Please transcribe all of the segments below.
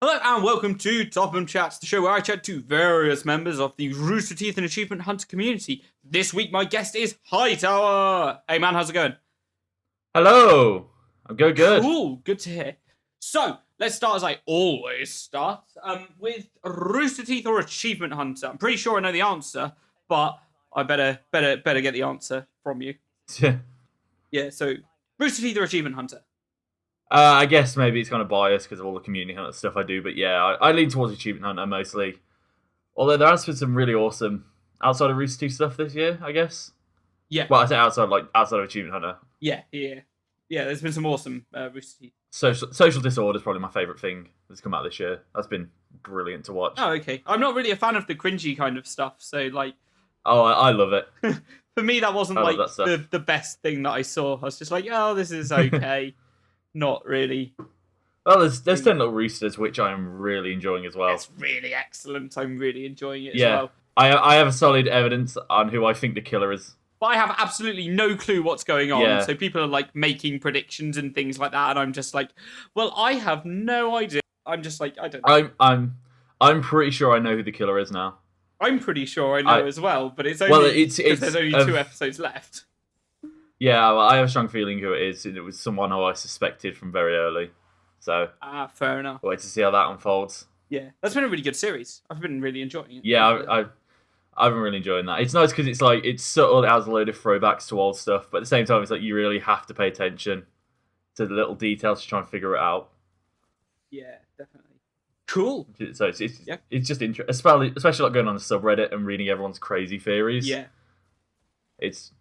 Hello and welcome to Topham Chats, the show where I chat to various members of the Rooster Teeth and Achievement Hunter community. This week my guest is Hightower. Hey man, how's it going? Hello. I'm going good. Cool, good to hear. So, let's start as I always start, with Rooster Teeth or Achievement Hunter. I'm pretty sure I know the answer, but I better get the answer from you. Yeah, so Rooster Teeth or Achievement Hunter? I guess maybe it's kind of biased because of all the community hunter stuff I do, but yeah, I lean towards Achievement Hunter mostly. Although there has been some really awesome outside of Rooster Teeth stuff this year, I guess. Yeah. Well, I say outside of Achievement Hunter. Yeah. There's been some awesome Rooster Teeth. Social Disorder is probably my favourite thing that's come out this year. That's been brilliant to watch. Oh, okay. I'm not really a fan of the cringy kind of stuff, so like. Oh, I love it. For me, that wasn't like that the best thing that I saw. I was just like, oh, this is okay. Not really. Well, there's 10 Little Roosters, which I'm really enjoying as well. It's really excellent. I'm really enjoying it as Yeah. well. I have a solid evidence on who I think the killer is. But I have absolutely no clue what's going on. Yeah. So people are like making predictions and things like that, and I'm just like, well, I have no idea. I'm just like, I don't know. I'm pretty sure I know who the killer is now. I'm pretty sure I know as well, but it's only because there's only 2 episodes left. Yeah, well, I have a strong feeling who it is. It was someone who I suspected from very early. So, fair enough. I'll wait to see how that unfolds. Yeah, that's been a really good series. I've been really enjoying it. Yeah, I've been really enjoying that. It's nice because it's subtle. It has a load of throwbacks to old stuff, but at the same time, it's like you really have to pay attention to the little details to try and figure it out. Yeah, definitely. Cool. So it's just interesting, especially like going on the subreddit and reading everyone's crazy theories. Yeah. It's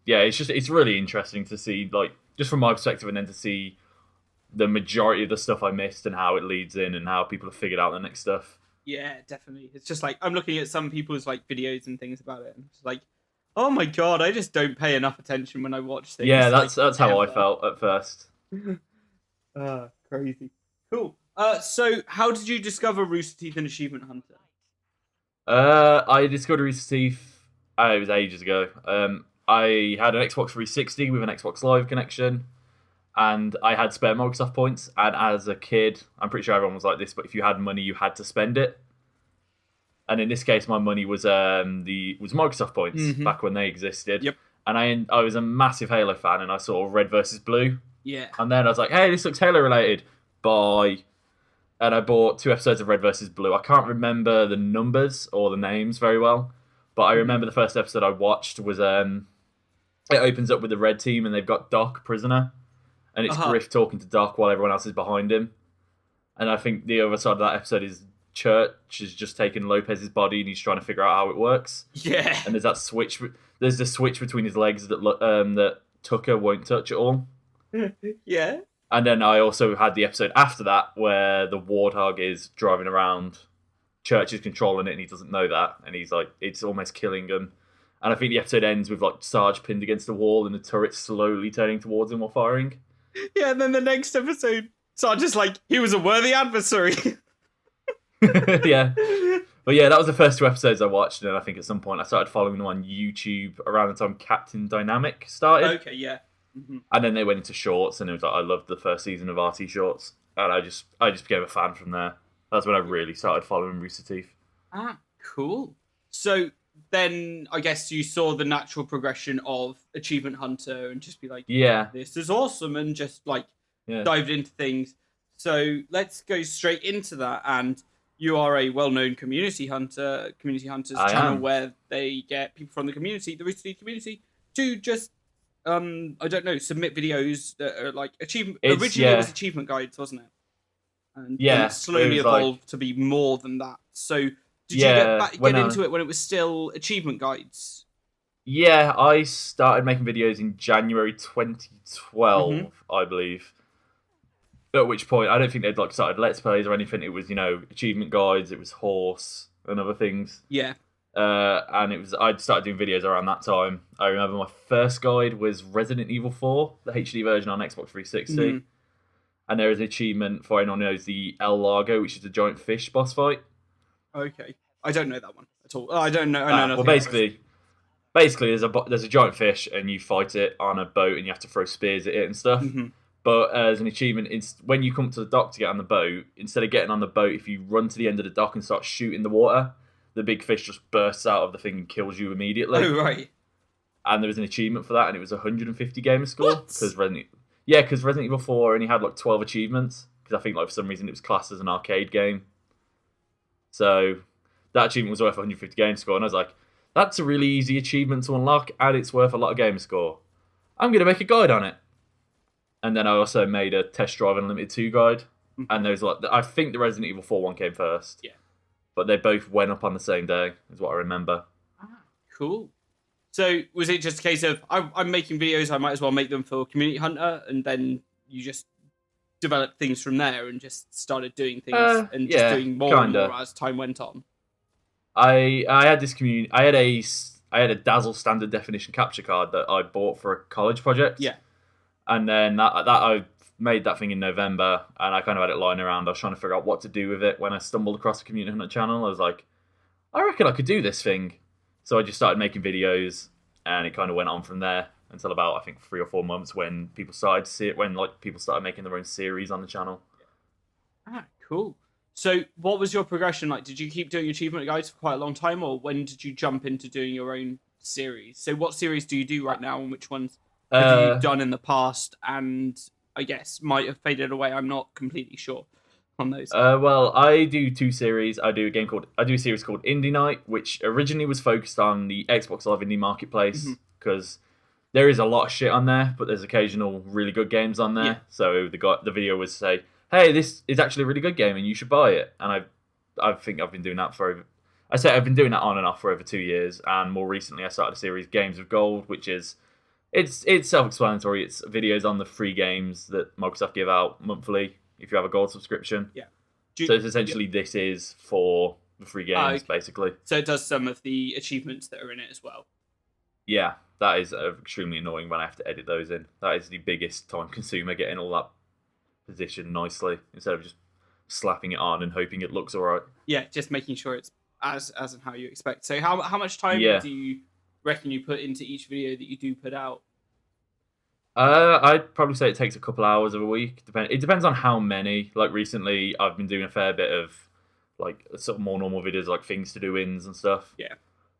really interesting to see, like, just from my perspective, and then to see the majority of the stuff I missed and how it leads in and how people have figured out the next stuff. Yeah, definitely. It's just like I'm looking at some people's like videos and things about it, and it's like, oh my god, I just don't pay enough attention when I watch things. Yeah, that's how I felt at first. Crazy. Cool. So how did you discover Rooster Teeth and Achievement Hunter? I discovered Rooster Teeth. It was ages ago. I had an Xbox 360 with an Xbox Live connection, and I had spare Microsoft points. And as a kid, I'm pretty sure everyone was like this, but if you had money, you had to spend it. And in this case, my money was Microsoft points back when they existed. Yep. And I was a massive Halo fan, and I saw Red versus Blue. Yeah. And then I was like, hey, this looks Halo related. Bye. And I bought 2 episodes of Red versus Blue. I can't remember the numbers or the names very well, but I remember the first episode I watched was it opens up with the red team and they've got Doc prisoner, and it's Griff talking to Doc while everyone else is behind him. And I think the other side of that episode is Church has just taken Lopez's body and he's trying to figure out how it works. Yeah. And there's that switch. There's the switch between his legs that Tucker won't touch at all. Yeah. And then I also had the episode after that where the Warthog is driving around. Church is controlling it and he doesn't know that. And he's like, it's almost killing him. And I think the episode ends with like Sarge pinned against the wall and the turret slowly turning towards him while firing. Yeah, and then the next episode, Sarge is like, he was a worthy adversary. Yeah. But yeah, that was the first 2 episodes I watched. And then I think at some point I started following them on YouTube around the time Captain Dynamic started. Okay, yeah. Mm-hmm. And then they went into shorts, and it was like I loved the first season of RT Shorts, and I just became a fan from there. That's when I really started following Rooster Teeth. Cool. So then I guess you saw the natural progression of Achievement Hunter and just be like, yeah, this is awesome, and just like dived into things. So let's go straight into that. And you are a well-known community hunters channel where they get people from the community, the Rooster Teeth community, to just I don't know, submit videos that are like achievement. Originally, it was achievement guides, wasn't it? And then it slowly evolved to be more than that. So, did you get into it when it was still achievement guides? Yeah, I started making videos in January 2012, I believe. At which point, I don't think they'd like started Let's Plays or anything. It was, achievement guides. It was horse and other things. Yeah. And I'd started doing videos around that time. I remember my first guide was Resident Evil 4, the HD version on Xbox 360. And there is an achievement for anyone who knows the El Largo, which is the giant fish boss fight. Okay, I don't know that one at all. I don't know. Well, basically, there's a giant fish, and you fight it on a boat, and you have to throw spears at it and stuff. But as an achievement, it's when you come to the dock to get on the boat, instead of getting on the boat, if you run to the end of the dock and start shooting the water, the big fish just bursts out of the thing and kills you immediately. Oh, right. And there was an achievement for that, and it was 150 gamer score. What? Because Resident Evil 4 only had like 12 achievements, because I think like for some reason it was classed as an arcade game. So that achievement was worth 150 gamer score, and I was like, that's a really easy achievement to unlock, and it's worth a lot of gamer score. I'm going to make a guide on it. And then I also made a Test Drive Unlimited 2 guide. And there's like, I think the Resident Evil 4 one came first. Yeah. But they both went up on the same day, is what I remember. Cool. So was it just a case of, I'm making videos, I might as well make them for Community Hunter, and then you just developed things from there and just started doing things and just doing more and more as time went on? I had this I had a Dazzle standard definition capture card that I bought for a college project. Yeah. And then that I made that thing in November, and I kind of had it lying around. I was trying to figure out what to do with it when I stumbled across the Community Hunter channel. I was like, I reckon I could do this thing. So I just started making videos, and it kind of went on from there until about, I think, 3 or 4 months when people started to see it, when like people started making their own series on the channel. Cool. So what was your progression like? Did you keep doing achievement guides for quite a long time, or when did you jump into doing your own series? So what series do you do right now, and which ones have you done in the past, and I guess might have faded away? I'm not completely sure on those. Well, I do 2 series. I do a series called Indie Night, which originally was focused on the Xbox Live Indie Marketplace, because there is a lot of shit on there, but there's occasional really good games on there. Yeah. So the video was say, hey, this is actually a really good game and you should buy it. And I think I've been doing that I've been doing that on and off for over 2 years, and more recently I started a series, Games of Gold, which is it's self-explanatory. It's videos on the free games that Microsoft give out monthly if you have a gold subscription. Yeah. So it's essentially this is for the free games, basically. So it does some of the achievements that are in it as well. Yeah, that is extremely annoying when I have to edit those in. That is the biggest time consumer, getting all that positioned nicely instead of just slapping it on and hoping it looks alright. Yeah, just making sure it's as and how you expect. So how much time do you reckon you put into each video that you do put out? I'd probably say it takes a couple hours of a week. It depends on how many. Like recently, I've been doing a fair bit of like sort of more normal videos, like things to do ins and stuff. Yeah.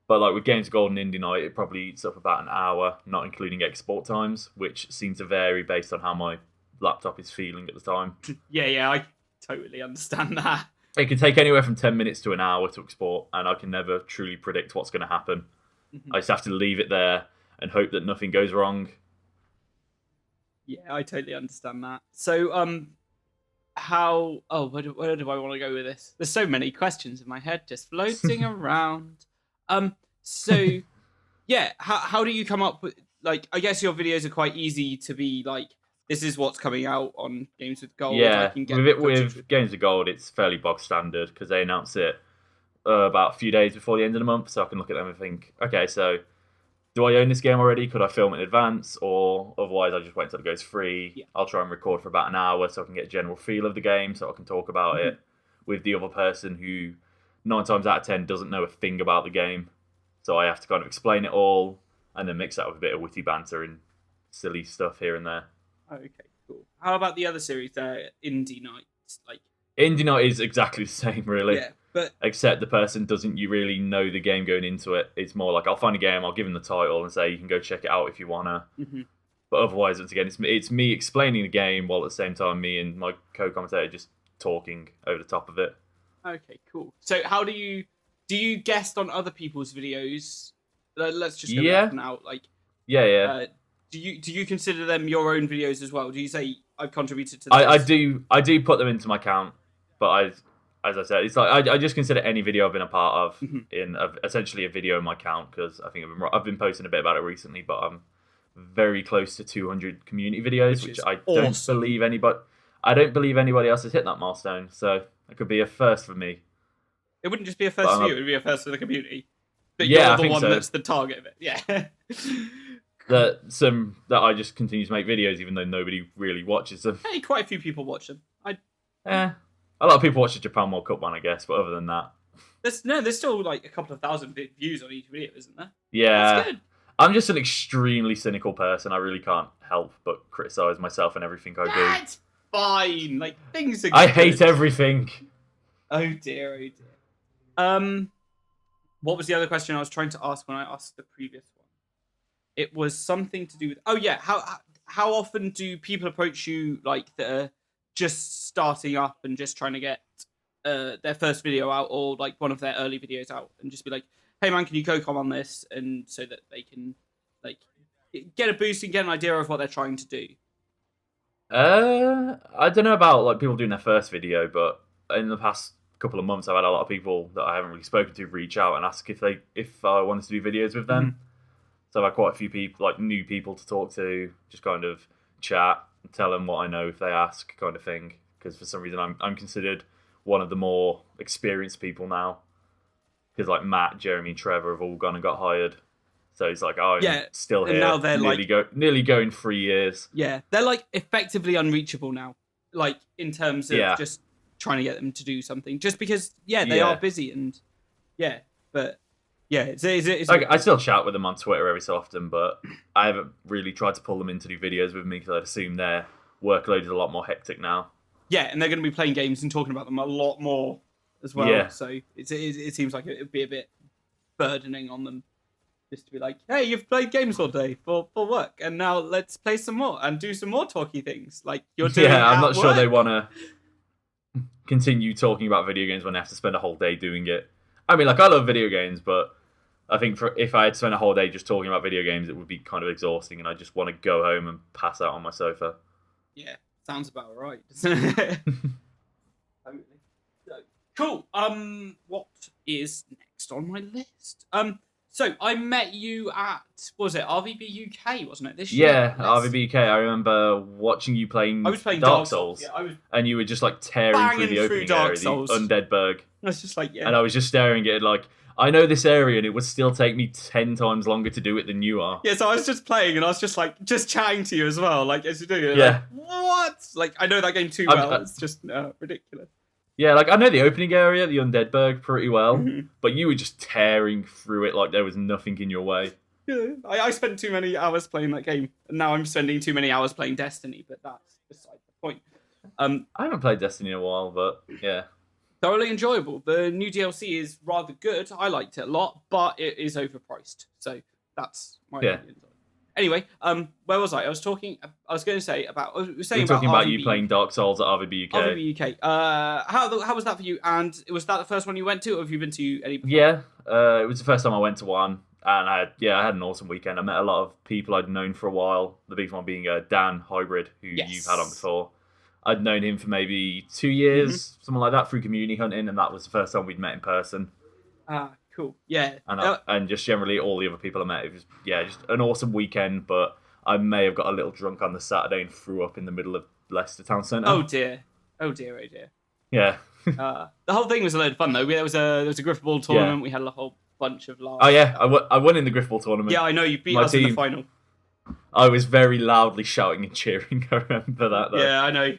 But like with Games of Gold and Indie Night, it probably eats up about an hour, not including export times, which seem to vary based on how my laptop is feeling at the time. Yeah, I totally understand that. It can take anywhere from 10 minutes to an hour to export, and I can never truly predict what's going to happen. I just have to leave it there and hope that nothing goes wrong. Yeah, I totally understand that. So, where do I want to go with this? There's so many questions in my head just floating around. So, yeah, how do you come up with, like, I guess your videos are quite easy to be like, this is what's coming out on Games with Gold. Yeah, with Games with Gold, it's fairly bog standard because they announce it about a few days before the end of the month, so I can look at them and think, okay, so do I own this game already? Could I film in advance? Or otherwise I just wait until it goes free. Yeah. I'll try and record for about an hour so I can get a general feel of the game so I can talk about it with the other person who 9 times out of 10 doesn't know a thing about the game. So I have to kind of explain it all and then mix that with a bit of witty banter and silly stuff here and there. Okay, cool. How about the other series, Indie Night? Indie Night is exactly the same, really. Yeah, but except the person doesn't really know the game going into it. It's more like I'll find a game, I'll give them the title, and say you can go check it out if you wanna. But otherwise, once again, it's me explaining the game while at the same time me and my co-commentator just talking over the top of it. Okay, cool. So how do you guest on other people's videos? Let's just go back now. Like do you consider them your own videos as well? Do you say I've contributed to this? I do put them into my account, but as I said, it's like I just consider any video I've been a part of in essentially a video in my account, because I think I've been posting a bit about it recently, but I'm very close to 200 community videos, which I don't believe anybody else has hit that milestone. So it could be a first for me. It wouldn't just be a first for you; it would be a first for the community. But you're the one that's the target of it. Yeah. that I just continue to make videos even though nobody really watches them. Hey, quite a few people watch them. A lot of people watch the Japan World Cup one, I guess, but other than that, there's still like a couple of thousand views on each video, isn't there? Yeah, that's good. I'm just an extremely cynical person. I really can't help but criticize myself and everything I do. That's fine. Like, things are good. I hate everything. Oh dear, oh dear. What was the other question I was trying to ask when I asked the previous one? It was something to do with... Oh yeah, how often do people approach you, like, that are just starting up and just trying to get their first video out, or like one of their early videos out, and just be like, hey man, can you co-com on this, and so that they can like get a boost and get an idea of what they're trying to do? I don't know about like people doing their first video, but in the past couple of months I've had a lot of people that I haven't really spoken to reach out and ask if I wanted to do videos with them. So I've had quite a few people, like new people to talk to, just kind of chat and tell them what I know if they ask, kind of thing. Because for some reason I'm considered one of the more experienced people now. Because like Matt, Jeremy, Trevor have all gone and got hired. So it's like, oh, yeah, still here. And now they're nearly going 3 years. Yeah, they're like effectively unreachable now. Like in terms of just trying to get them to do something. Just because, they are busy and but yeah, it's like, I still chat with them on Twitter every so often, but I haven't really tried to pull them in to do videos with me because I'd assume their workload is a lot more hectic now. Yeah, and they're going to be playing games and talking about them a lot more as well. Yeah. So it seems like it would be a bit burdening on them just to be like, hey, you've played games all day for work, and now let's play some more and do some more talky things like you're doing. Yeah, I'm not sure they want to continue talking about video games when they have to spend a whole day doing it. I mean, like, I love video games, but I think if I had spent a whole day just talking about video games, it would be kind of exhausting, and I just want to go home and pass out on my sofa. Yeah, sounds about right, doesn't it? Cool. What is next on my list? So I met you at, what was it, RVB UK, wasn't it, this year? Yeah, RVB UK. I remember watching you playing Dark Souls. Yeah, and you were just like tearing through the opening area, the Undead Burg. I was just like, And I was just staring at it like, I know this area and it would still take me 10 times longer to do it than you are. Yeah, so I was just playing and I was just like, just chatting to you as well, like, as you're doing it. Yeah. Like, what? Like, I know that game too well. It's just ridiculous. Yeah, like, I know the opening area, the Undead Burg, pretty well, but you were just tearing through it like there was nothing in your way. Yeah, I spent too many hours playing that game, and now I'm spending too many hours playing Destiny, but that's beside the point. I haven't played Destiny in a while, but yeah. Thoroughly enjoyable. The new DLC is rather good. I liked it a lot, but it is overpriced. So that's my opinion. Anyway, where was I? I was going to say about. I was saying talking about RVB. You playing Dark Souls at RVB UK. RVB UK. How was that for you? And was that the first one you went to, or have you been to any before? Yeah, it was the first time I went to one, and I had an awesome weekend. I met a lot of people I'd known for a while. The big one being Dan Hybrid, who you've had on before. I'd known him for maybe 2 years, something like that, through community hunting, and that was the first time we'd met in person. Cool. Yeah. And just generally all the other people I met. It was, just an awesome weekend, but I may have got a little drunk on the Saturday and threw up in the middle of Leicester Town Centre. Oh dear. Oh dear. Yeah. The whole thing was a load of fun though. There was a Griffball ball tournament. Yeah. We had a whole bunch of laughs. Oh yeah, I won in the Griffball ball tournament. Yeah, I know, you beat us in the final. I was very loudly shouting and cheering. I remember that though. Yeah, I know.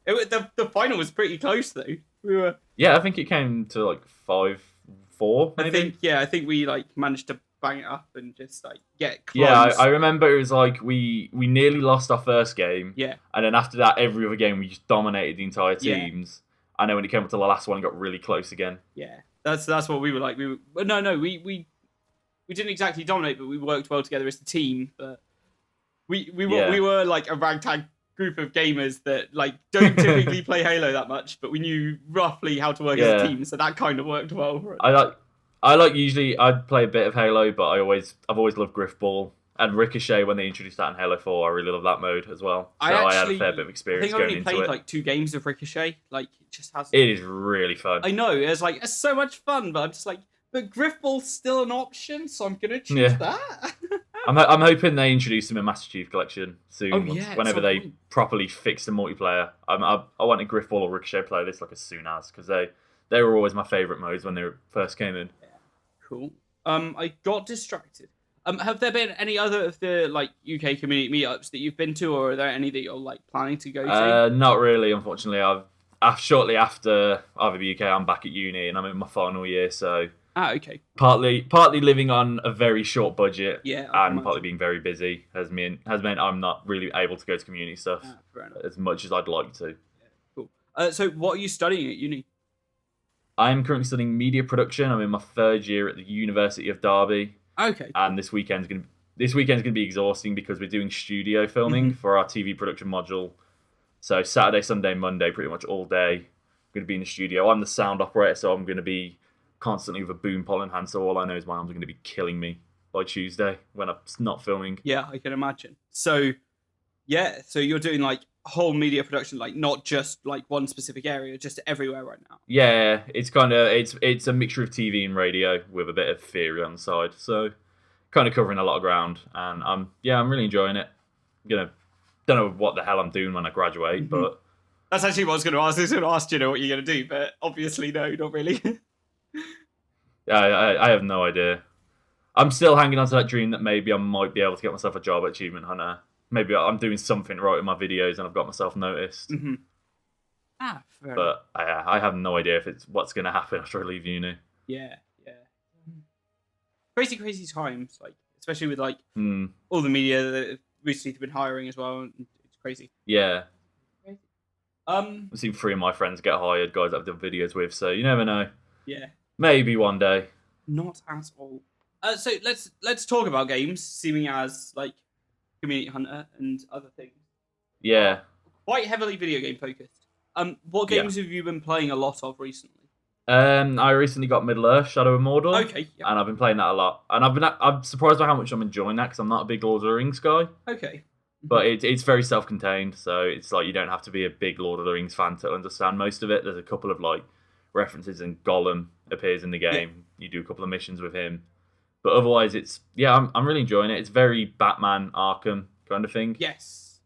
The final was pretty close though. We were. Yeah, I think it came to like 5-4. Maybe. I think we like managed to bang it up and just like get close. Yeah, I remember it was like we nearly lost our first game. Yeah. And then after that, every other game we just dominated the entire teams. Yeah. And then when it came up to the last one, it got really close again. Yeah, that's what we were like. We didn't exactly dominate, but we worked well together as a team. But we were like a ragtag group of gamers that like don't typically play Halo that much, but we knew roughly how to work as a team, so that kind of worked well for us. Usually I'd play a bit of Halo, but I've always loved Griffball and Ricochet when they introduced that in Halo 4. I really love that mode as well. So I had a fair bit of experience going into it. I think I only played like 2 games of Ricochet. Like it just has. It is really fun. I know it's so much fun, but I'm just like, but Griffball's still an option, so I'm gonna choose that. I'm hoping they introduce them in Master Chief Collection soon. Whenever they properly fix the multiplayer. I want a Griffball or Ricochet playlist like as soon as, because they were always my favourite modes when they first came in. Yeah. Cool. I got distracted. Have there been any other of the like UK community meetups that you've been to, or are there any that you're like planning to go to? Not really, unfortunately. Shortly after RVB UK, I'm back at uni and I'm in my final year, so Okay. Partly living on a very short budget, yeah, and partly being very busy has meant I'm not really able to go to community stuff as much as I'd like to. Yeah, cool. So what are you studying at uni? I'm currently studying media production. I'm in my 3rd year at the University of Derby. Okay. And this weekend's gonna be exhausting because we're doing studio filming for our TV production module. So Saturday, Sunday, Monday, pretty much all day, I'm gonna be in the studio. I'm the sound operator, so I'm gonna be constantly with a boom pole in hand. So all I know is my arms are gonna be killing me by Tuesday when I'm not filming. Yeah, I can imagine. So you're doing like whole media production, like not just like one specific area, just everywhere right now. Yeah, it's it's a mixture of TV and radio with a bit of theory on the side. So kind of covering a lot of ground, and I'm really enjoying it. Don't know what the hell I'm doing when I graduate, but that's actually what I was going to ask. I was going to ask, you know, what you're going to do, but obviously no, not really. I have no idea. I'm still hanging on to that dream that maybe I might be able to get myself a job at Achievement Hunter. Maybe I'm doing something right in my videos and I've got myself noticed. Fair but I have no idea if it's what's going to happen after I leave uni. Yeah. Crazy times, like especially with like all the media that recently have been hiring as well. It's crazy. Yeah. Crazy. I've seen 3 of my friends get hired, guys that I've done videos with, so you never know. Yeah. Maybe one day. Not at all. So let's talk about games, seeming as like Community Hunter and other things. Yeah. Quite heavily video game focused. What games have you been playing a lot of recently? I recently got Middle-earth: Shadow of Mordor. Okay. Yeah. And I've been playing that a lot. And I'm surprised by how much I'm enjoying that because I'm not a big Lord of the Rings guy. Okay. But it's very self-contained, so it's like you don't have to be a big Lord of the Rings fan to understand most of it. There's a couple of like references, and Gollum appears in the game. Yeah. You do a couple of missions with him. But otherwise, I'm really enjoying it. It's very Batman Arkham kind of thing. Yes.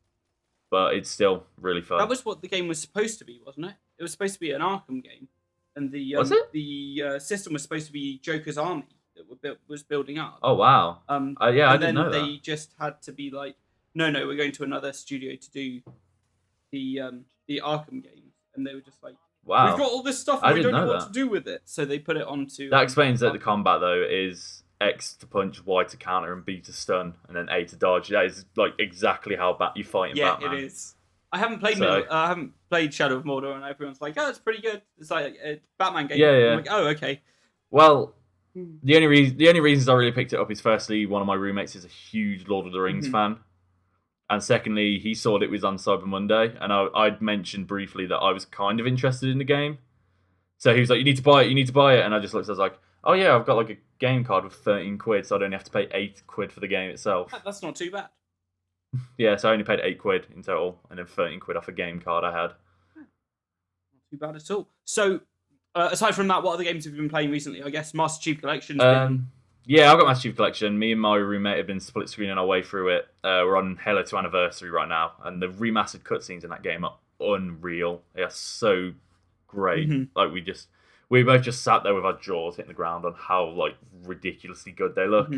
But it's still really fun. That was what the game was supposed to be, wasn't it? It was supposed to be an Arkham game, and the system was supposed to be Joker's army that was building up. Oh wow! I didn't know that. And then they just had to be like, no, we're going to another studio to do the Arkham games, and they were just like, wow, we've got all this stuff, and we don't know what to do with it, so they put it onto. That explains that the combat though is X to punch, Y to counter, and B to stun, and then A to dodge. That is like exactly how you fight in Batman. Yeah, it is. I haven't played Shadow of Mordor, and everyone's like, "Oh, it's pretty good." It's like a Batman game. Yeah. I'm like, oh, okay. Well, the only reasons I really picked it up is firstly, one of my roommates is a huge Lord of the Rings fan, and secondly, he saw it was on Cyber Monday, and I'd mentioned briefly that I was kind of interested in the game. So he was like, "You need to buy it," and I just looked. I was like, "Oh yeah, I've got like a game card with 13 quid, so I'd only have to pay 8 quid for the game itself." That's not too bad. Yeah, so I only paid 8 quid in total, and then 13 quid off a game card I had. Not too bad at all. So, aside from that, what other games have you been playing recently? I guess Master Chief Collection's been... Yeah, I've got Master Chief Collection. Me and my roommate have been split screening our way through it. We're on Halo 2 Anniversary right now, and the remastered cutscenes in that game are unreal. They are so great. Like we both just sat there with our jaws hitting the ground on how like ridiculously good they look.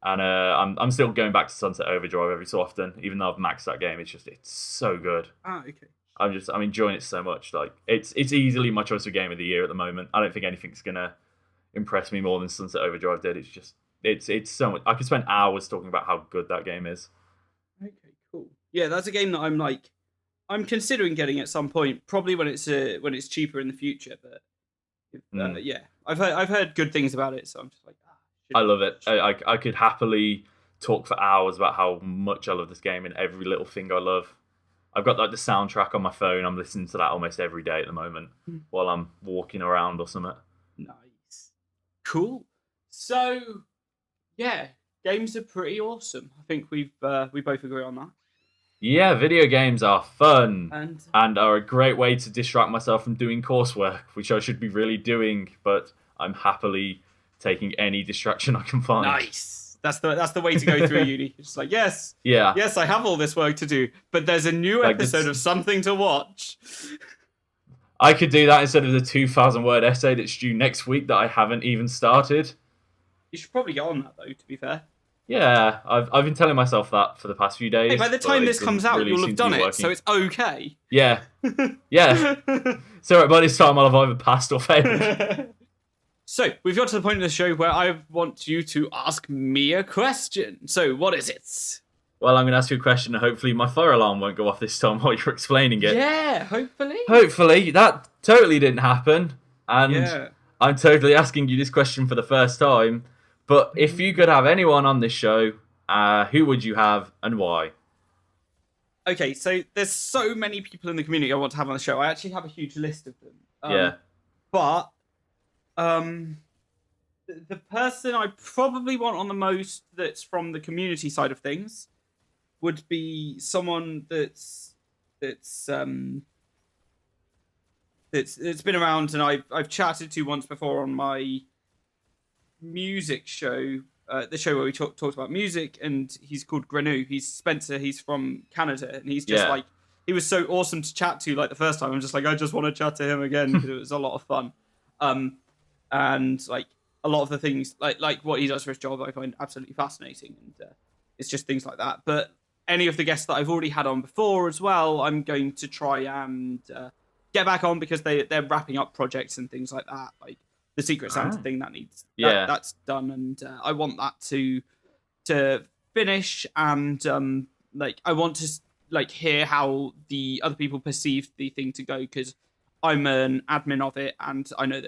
And I'm still going back to Sunset Overdrive every so often, even though I've maxed that game. It's so good. Okay. I'm enjoying it so much. Like it's easily my choice of game of the year at the moment. I don't think anything's gonna impress me more than Sunset Overdrive did. It's so much. I could spend hours talking about how good that game is. Okay, cool. Yeah, that's a game that I'm considering getting at some point, probably when it's cheaper in the future. But yeah, I've heard good things about it, so I'm just like, I love it. I could happily talk for hours about how much I love this game and every little thing I love. I've got like the soundtrack on my phone. I'm listening to that almost every day at the moment while I'm walking around or something. Nice. Cool. So, yeah, games are pretty awesome. I think we both agree on that. Yeah, video games are fun and are a great way to distract myself from doing coursework, which I should be really doing, but I'm happily taking any distraction I can find. Nice. That's the way to go through uni. It's like, yes, I have all this work to do, but there's a new episode of something to watch. I could do that instead of the 2,000-word essay that's due next week that I haven't even started. You should probably get on that, though, to be fair. Yeah, I've been telling myself that for the past few days. Hey, by the time this comes out, you'll have done it, so it's okay. Yeah. Yeah. So by this time, I'll have either passed or failed. So we've got to the point of the show where I want you to ask me a question. So what is it? Well, I'm going to ask you a question, and hopefully my fire alarm won't go off this time while you're explaining it. Yeah, hopefully. Hopefully. That totally didn't happen. And I'm totally asking you this question for the first time. But if you could have anyone on this show, who would you have and why? Okay, so there's so many people in the community I want to have on the show. I actually have a huge list of them. But the person I probably want on the most that's from the community side of things would be someone that's been around and I've chatted to once before on my music show, the show where we talked about music, and he's called Grenou. He's Spencer. He's from Canada, and he's just like, he was so awesome to chat to. Like the first time, I'm just like, I just want to chat to him again because it was a lot of fun. And like a lot of the things, like what he does for his job, I find absolutely fascinating, and it's just things like that. But any of the guests that I've already had on before as well, I'm going to try and get back on because they're wrapping up projects and things like that, like the Secret Santa thing that's done, and I want that to finish, and like I want to like hear how the other people perceived the thing to go, because I'm an admin of it, and I know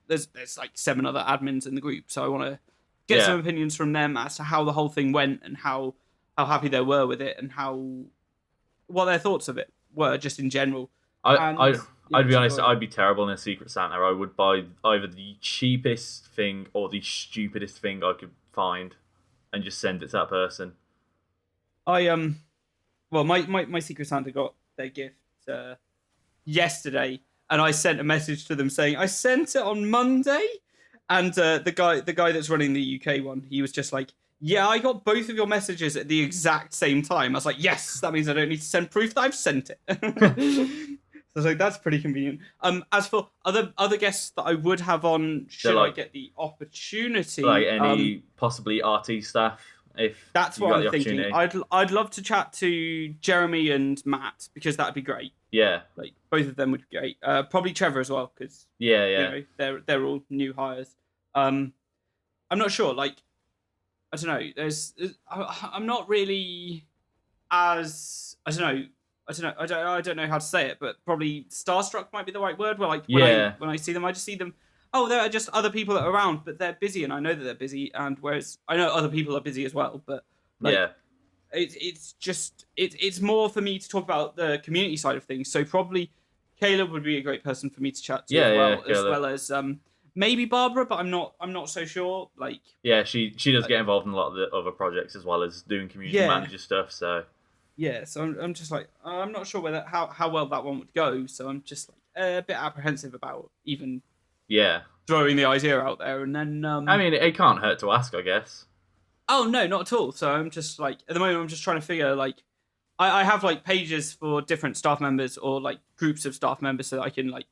there's like 7 other admins in the group, so I want to get some opinions from them as to how the whole thing went and how happy they were with it and what their thoughts of it were just in general. I'd be honest, I'd be terrible in a Secret Santa. I would buy either the cheapest thing or the stupidest thing I could find and just send it to that person. Well, my Secret Santa got their gift yesterday, and I sent a message to them saying I sent it on Monday, and the guy that's running the UK one, he was just like, yeah, I got both of your messages at the exact same time. I was like, yes, that means I don't need to send proof that I've sent it. So I was like, that's pretty convenient. As for other guests that I would have on, should I get the opportunity, like any possibly RT staff, if that's what I'm thinking. I'd love to chat to Jeremy and Matt, because that'd be great. Yeah, like both of them would be great. Probably Trevor as well, because you know, they're all new hires. I'm not sure. Like, I don't know. I'm not really as I don't know how to say it, but probably starstruck might be the right word. Where like when I see them, I just see them. Oh, they're just other people that are around, but they're busy, and I know that they're busy. And whereas I know other people are busy as well, but like, it's more for me to talk about the community side of things. So probably Caleb would be a great person for me to chat to as well as maybe Barbara, but I'm not so sure. Like she does get involved in a lot of the other projects as well as doing community manager stuff. So so I'm just like, I'm not sure whether how well that one would go. So I'm just like a bit apprehensive about even throwing the idea out there. And then I mean, it can't hurt to ask, I guess. Oh no, not at all. So I'm just like, at the moment I'm just trying to figure, like, I have like pages for different staff members or like groups of staff members, so that I can like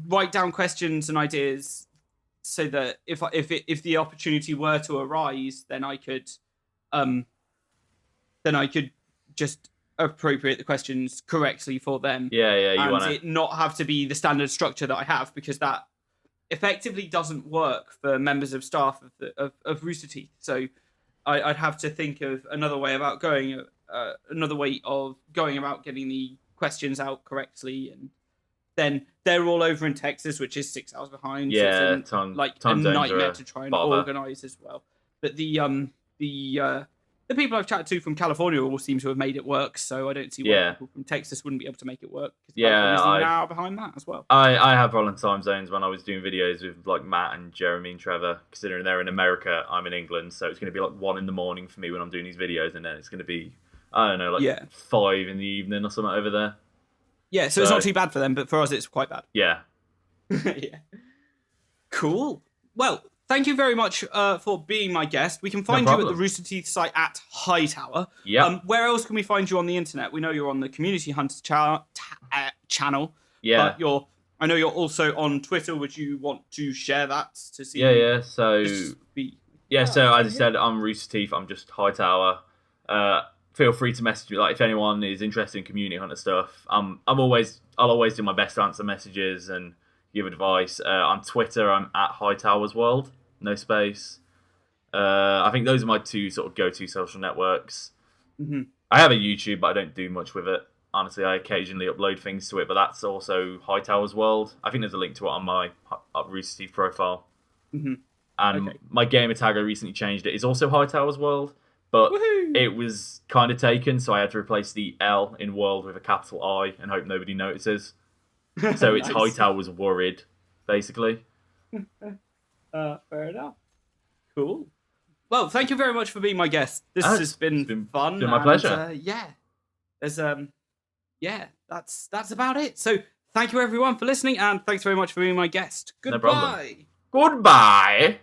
write down questions and ideas, so that if the opportunity were to arise, then I could just appropriate the questions correctly for them. It not have to be the standard structure that I have, because that effectively doesn't work for members of staff of Rooster Teeth. So I'd have to think of another way about going about getting the questions out correctly, and then they're all over in Texas, which is 6 hours behind. Yeah, so it's a nightmare to try and organize as well. But the people I've chatted to from California all seem to have made it work, so I don't see why people from Texas wouldn't be able to make it work. California's an hour behind that as well. I have problem time zones when I was doing videos with like Matt and Jeremy and Trevor, considering they're in America, I'm in England, so it's going to be like 1 a.m. for me when I'm doing these videos, and then it's going to be, I don't know, like 5 p.m. or something over there. Yeah, so it's not too bad for them, but for us it's quite bad. Yeah. Yeah. Cool. Well, thank you very much for being my guest. We can find you at the Rooster Teeth site at Hightower. Yeah. Where else can we find you on the internet? We know you're on the Community Hunters channel. Yeah. But I know you're also on Twitter. Would you want to share that to see? Yeah. So as I said, I'm Rooster Teeth. I'm just Hightower. Feel free to message me. Like, if anyone is interested in Community Hunter stuff, I'll always do my best to answer messages and give advice. On Twitter, I'm at Hightower's World, no space. I think those are my two sort of go-to social networks. Mm-hmm. I have a YouTube, but I don't do much with it. Honestly, I occasionally upload things to it, but that's also Hightower's World. I think there's a link to it on my Rooster Teeth profile. Mm-hmm. And my gamer tag, I recently changed it. It's also Hightower's World, but it was kind of taken, so I had to replace the L in World with a capital I and hope nobody notices. So it's Hightower's Worried, basically. Fair enough. Cool. Well, thank you very much for being my guest. This has been fun. It's been my pleasure. That's about it. So thank you everyone for listening, and thanks very much for being my guest. Goodbye. No problem. Goodbye.